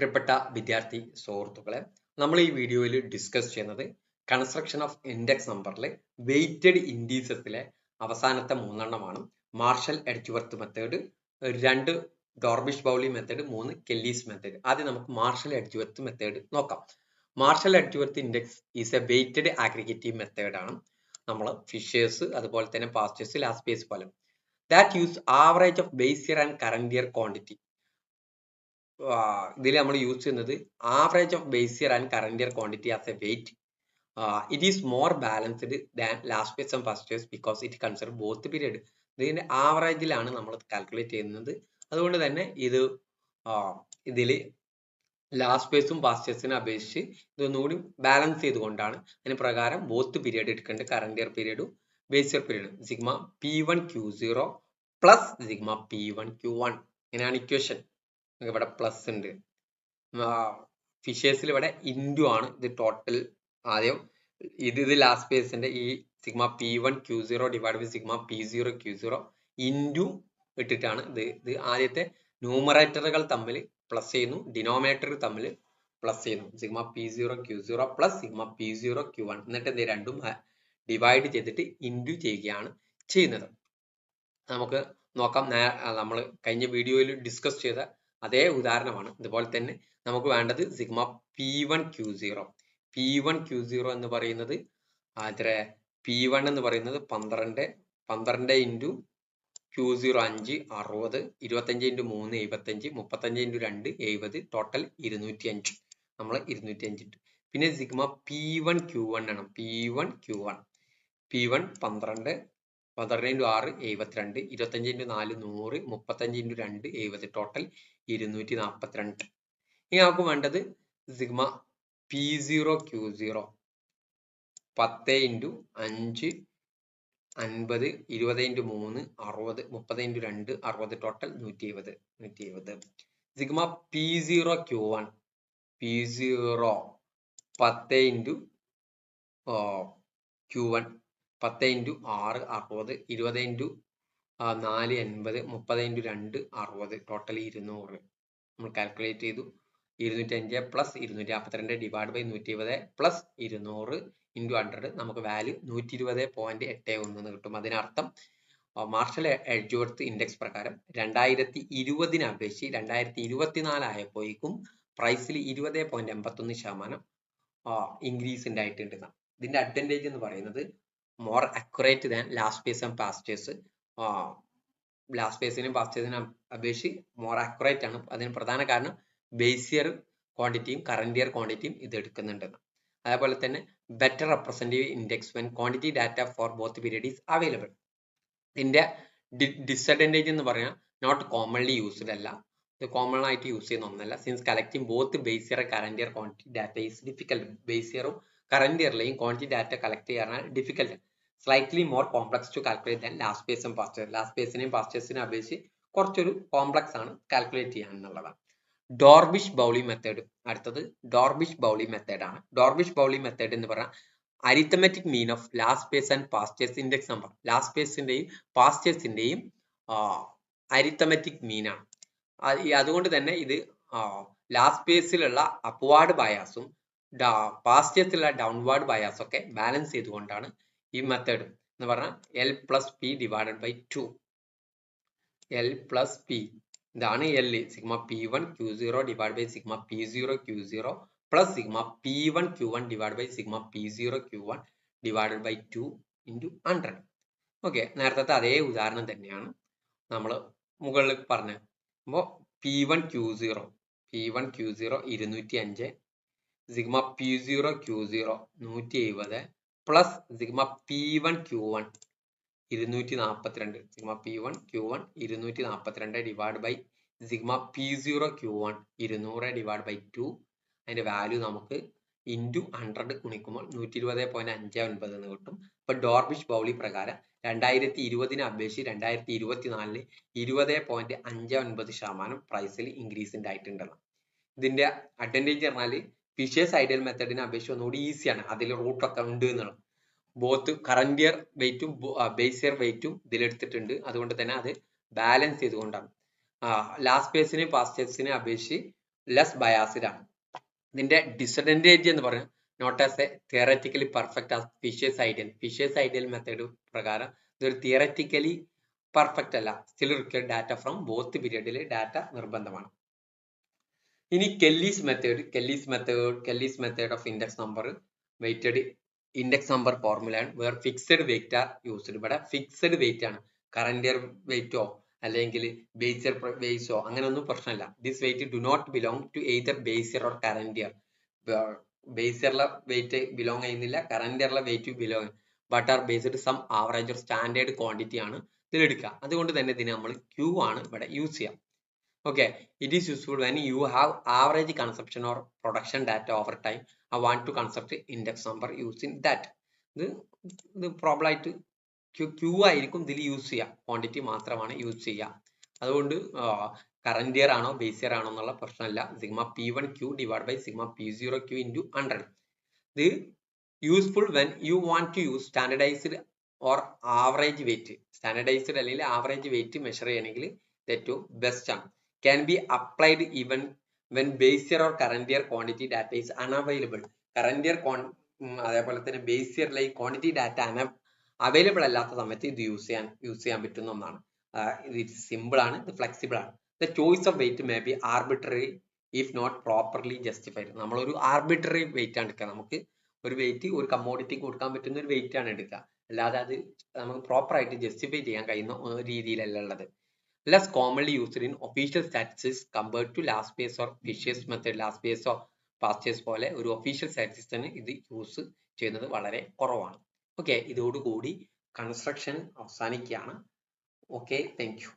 പ്രിയപ്പെട്ട വിദ്യാർത്ഥി സുഹൃത്തുക്കളെ, നമ്മൾ ഈ വീഡിയോയിൽ ഡിസ്കസ് ചെയ്യുന്നത് കൺസ്ട്രക്ഷൻ ഓഫ് ഇൻഡെക്സ് നമ്പറിലെ വെയ്റ്റഡ് ഇൻഡീസസിലെ അവസാനത്തെ മൂന്നെണ്ണമാണ്. Marshall Edgeworth method, 2 Drobisch Bowley method, 3 Kelly's method. ആദ്യം നമുക്ക് മാർഷൽ എഡ്ജ്വർത്ത് മെത്തേഡ് നോക്കാം. Marshall Edgeworth index is a weighted aggregative method ആണ്. നമ്മൾ ഫിഷേഴ്സ് അതുപോലെ തന്നെ പാസ്റ്റേഴ്സ്, ലാസ്പേസ് പോലെ that use average of base year and current year quantity. ഇതിൽ നമ്മൾ യൂസ് ചെയ്യുന്നത് average of base year and current year quantity as a weight. It is more balanced than Laspeyres and first pace because it consider both period. ഇതിന്റെ ആവറേജിലാണ് നമ്മൾ calculate ചെയ്യുന്നത്. അതുകൊണ്ട് തന്നെ ഇതിൽ last പേസും പാസ്റ്റേഴ്സിനെ അപേക്ഷിച്ച് ഇതൊന്നുകൂടി ബാലൻസ് ചെയ്തുകൊണ്ടാണ് അതിന് പ്രകാരം ബോത്ത് പീരിയഡ് എടുക്കേണ്ടത്. കറന്റ് ഇയർ പീരിയഡും ബേസ് ഇയർ പീരിയഡും sigma P1 Q0 plus sigma P1 Q1 ഇങ്ങനെയാണ് ഇക്വേഷൻ. ഇവിടെ പ്ലസ് ഉണ്ട്. ഫിഷേഴ്സിൽ ഇവിടെ ഇൻറ്റു ആണ്. ഇത് ടോട്ടൽ ആദ്യം ഇത് ലാസ്റ്റ് പേസിന്റെ ഈ sigma P1 Q0 divide by sigma P0 Q0 into ഇട്ടിട്ടാണ് ഇത് ആദ്യത്തെ ന്യൂമറേറ്ററുകൾ തമ്മിൽ പ്ലസ് ചെയ്യുന്നു, ഡിനോമിനേറ്റർ തമ്മിൽ പ്ലസ് ചെയ്യുന്നു. Sigma P0 Q0 plus sigma P0 Q1 എന്നിട്ട് ഇത് രണ്ടും ഡിവൈഡ് ചെയ്തിട്ട് ഇൻറ്റു ചെയ്യുകയാണ് ചെയ്യുന്നത്. നമുക്ക് നോക്കാം. നമ്മൾ കഴിഞ്ഞ വീഡിയോയിൽ ഡിസ്കസ് ചെയ്ത അതേ ഉദാഹരണമാണ്. ഇതുപോലെ തന്നെ നമുക്ക് വേണ്ടത് sigma P1 Q0. P1 Q0 എന്ന് പറയുന്നത് P1 എന്ന് പറയുന്നത് 12 into Q0 5 60, 25 into 3 75, 35 into 2 70, total 205. നമ്മൾ 205 ഇട്ടു. പിന്നെ സിഗ്മ P1 Q1 ആണ്. P1 Q1 12 into 6 72, 25 into 4 100, 35 into 2 70, total 242. ഇനി നമുക്ക് വേണ്ടത് sigma P0 Q0 10 into 5 50, 20 into 3 60, 30 into 2 60, total 170. Sigma P0 Q1 10 into Q1 10 into 6 60, 20 into 4 80, 30 into 2 60, total 200. നമ്മൾ കാൽക്കുലേറ്റ് ചെയ്തു. 205 plus 242 divide by 120 plus 200 into 100 നമുക്ക് value 120.81 കിട്ടും. അതിനർത്ഥം marshal Edgeworth index പ്രകാരം 2020 അപേക്ഷിച്ച് 2024 ആയപ്പോഴേക്കും പ്രൈസിൽ 20.81% ഇൻക്രീസ് ഉണ്ടായിട്ടുണ്ട്. ഇതിന്റെ അഡ്വാൻറ്റേജ് എന്ന് പറയുന്നത് more accurate than Laspeyres and Paasche's. ലാസ്റ്റ് പേസിനും പാസ്റ്റേഴ്സിനും അപേക്ഷിച്ച് മോർ അക്യുറേറ്റ് ആണ്. അതിന് പ്രധാന കാരണം ബേസ് ഇയർ ക്വാണ്ടിറ്റിയും കറന്റ് ഇയർ ക്വാണ്ടിറ്റിയും ഇത് എടുക്കുന്നുണ്ടെന്ന്. അതേപോലെ തന്നെ better representative index when quantity data for both period is available. ഇതിന്റെ ഡിസഡ്വാൻറ്റേജ് എന്ന് പറഞ്ഞാൽ നോട്ട് കോമൺലി യൂസ്ഡ് അല്ല. ഇത് കോമൺ ആയിട്ട് യൂസ് ചെയ്യുന്ന ഒന്നല്ല. Since collecting both base year current year quantity data is difficult. Base ഇയറും കറന്റ് ഇയറിലെയും ക്വാണ്ടിറ്റി ഡാറ്റ കളക്ട് ചെയ്യാനാണ് difficult. Slightly more complex to calculate than Laspeyres and Paasche's. ലാസ്റ്റ് പേസിനെയും പാസ്റ്റേഴ്സിനെയും അപേക്ഷിച്ച് കുറച്ചൊരു കോംപ്ലക്സ് ആണ് കാൽക്കുലേറ്റ് ചെയ്യാൻ എന്നുള്ളതാണ്. Drobisch Bowley method. അടുത്തത് ഡോർബിഷ് ബൗളി മെത്തേഡ് ആണ്. ഡോർബിഷ് ബൗളി മെത്തേഡ് എന്ന് പറഞ്ഞാൽ arithmetic mean of Laspeyres and Paasche's index number. ലാസ്റ്റ് പേസിന്റെയും പാസ്റ്റേഴ്സിന്റെയും അരിത്തമെറ്റിക് മീൻ ആണ്. അതുകൊണ്ട് തന്നെ ഇത് ലാസ്റ്റ് പേസിലുള്ള അപ്വാർഡ് ബയാസും പാസ്റ്റേഴ്സിലുള്ള ഡൗൺവാർഡ് ബയാസും ഒക്കെ ബാലൻസ് ചെയ്തുകൊണ്ടാണ് ഈ മെത്തേഡ് എന്ന് പറഞ്ഞാൽ L+P ഡിവൈഡഡ് ബൈ 2. L+P ഇതാണ് L. Sigma P1 Q0 divide by sigma P0 Q0 plus sigma P1 Q1 divide by sigma P0 Q1 divided by 2 into 100. Okay, നേരത്തെ അതേ ഉദാഹരണം തന്നെയാണ് നമ്മൾ മുകളിൽ പറഞ്ഞത്. അപ്പോൾ P1 Q0 205, sigma P0 Q0 170 plus sigma P1 Q1 242, sigma P1 Q1 242 divide by sigma P0 Q1 200 divide by 2. അതിന്റെ value നമുക്ക് ഇൻറ്റു 100 ഗുണിക്കുമ്പോൾ 120.59 എന്ന് കിട്ടും. ഇപ്പൊ ഡോർബിഷ് ബൗളി പ്രകാരം 2020 അപേക്ഷിച്ച് 2024 20.59% പ്രൈസിൽ ഇൻക്രീസ് ഉണ്ടായിട്ടുണ്ടല്ലോ. ഇതിന്റെ അഡ്വാൻറ്റേജ് പറഞ്ഞാൽ ഫിഷേഴ്സ് ഐഡിയൽ മെത്തേഡിനെ അപേക്ഷിച്ച് ഒന്നുകൂടി ഈസിയാണ്. അതിൽ റൂട്ട് ഒക്കെ ഉണ്ട് എന്നുള്ളത്. ബോത്ത് കറന്റ് ഇയർ വെയിറ്റും ബേസ് ഇയർ വെയിറ്റും ഇതിലെടുത്തിട്ടുണ്ട്. അതുകൊണ്ട് തന്നെ അത് ബാലൻസ് ചെയ്തുകൊണ്ടാണ്. ലാസ്റ്റ് പേസിനെയും പാസ്റ്റേഴ്സിനെയും അപേക്ഷിച്ച് ലെസ് ബയാസ്ഡ് ആണ്. ഇതിന്റെ ഡിസഡ്വാൻറ്റേജ് എന്ന് പറഞ്ഞാൽ not as a theoretically perfect as Fisher's ideal. Fisher's ideal method പ്രകാരം ഇതൊരു തിയററ്റിക്കലി പെർഫെക്റ്റ് അല്ല. Still required data from both പീരിയഡിൽ ഡാറ്റ നിർബന്ധമാണ്. ഇനി Kelly's method of index number weighted index number ഫോർമുലയാണ് where fixed weight are used. ഇവിടെ fixed weight ആണ്. Current year വെയിറ്റോ അല്ലെങ്കിൽ ബേസ് ഇയർ വെയ്സോ അങ്ങനെയൊന്നും പ്രശ്നമില്ല. This weight do not belong to either base year or current year. Base ഇയറിലെ weight belong ചെയ്യുന്നില്ല, current ഇയറിലെ weight belong, but are based some average or standard quantity ആണ് ഇതിലെടുക്കുക. അതുകൊണ്ട് തന്നെ ഇതിനെ നമ്മൾ ക്യൂ ആണ് ഇവിടെ യൂസ് ചെയ്യാം. Okay, it is useful when you have average consumption or production data over time. I want to construct index number using that. ഇത് പ്രോബ്ലം ആയിട്ട് ക്യൂ ആയിരിക്കും ഇതിൽ യൂസ് ചെയ്യുക, ക്വാണ്ടിറ്റി മാത്രമാണ് യൂസ് ചെയ്യുക. അതുകൊണ്ട് കറന്റ് ഇയർ ആണോ ബേസ് ഇയർ ആണോ എന്നുള്ള പ്രശ്നമില്ല. Sigma P1 Q divide by sigma P0 Q into 100. ഇത് useful when you want to use standardised or average weight. Standardised അല്ലെങ്കിൽ ആവറേജ് വെയിറ്റ് മെഷർ ചെയ്യണമെങ്കിൽ ഏറ്റവും ബെസ്റ്റ് ആണ്. Can be applied even when base year or current year quantity data is unavailable. Current year അതേപോലെ തന്നെ base ഇയറിലെ quantity data available അല്ലാത്ത സമയത്ത് ഇത് use ചെയ്യാൻ പറ്റുന്ന ഒന്നാണ്. ഇത് സിമ്പിൾ ആണ്, ഇത് ഫ്ലെക്സിബിൾ ആണ്. The choice of weight may be arbitrary if not properly justified. നമ്മളൊരു ആർബിട്രറി വെയിറ്റ് ആണ് എടുക്കുക. നമുക്ക് ഒരു വെയിറ്റ് ഒരു കമ്മോഡിറ്റിക്ക് കൊടുക്കാൻ പറ്റുന്ന ഒരു വെയിറ്റ് ആണ് എടുക്കുക. അല്ലാതെ അത് നമുക്ക് പ്രോപ്പർ ആയിട്ട് ജസ്റ്റിഫൈ ചെയ്യാൻ കഴിയുന്ന രീതിയിലല്ല ഉള്ളത്. Less commonly used in official statistics compared to last base or Fish's method. Last base or past base പോലെ ഒരു ഒഫീഷ്യൽ സ്റ്റാറ്റിസ്റ്റിക്സിന് ഇത് യൂസ് ചെയ്യുന്നത് വളരെ കുറവാണ്. ഓക്കെ, ഇതോടുകൂടി കൺസ്ട്രക്ഷൻ അവസാനിക്കുകയാണ്. Okay, thank you.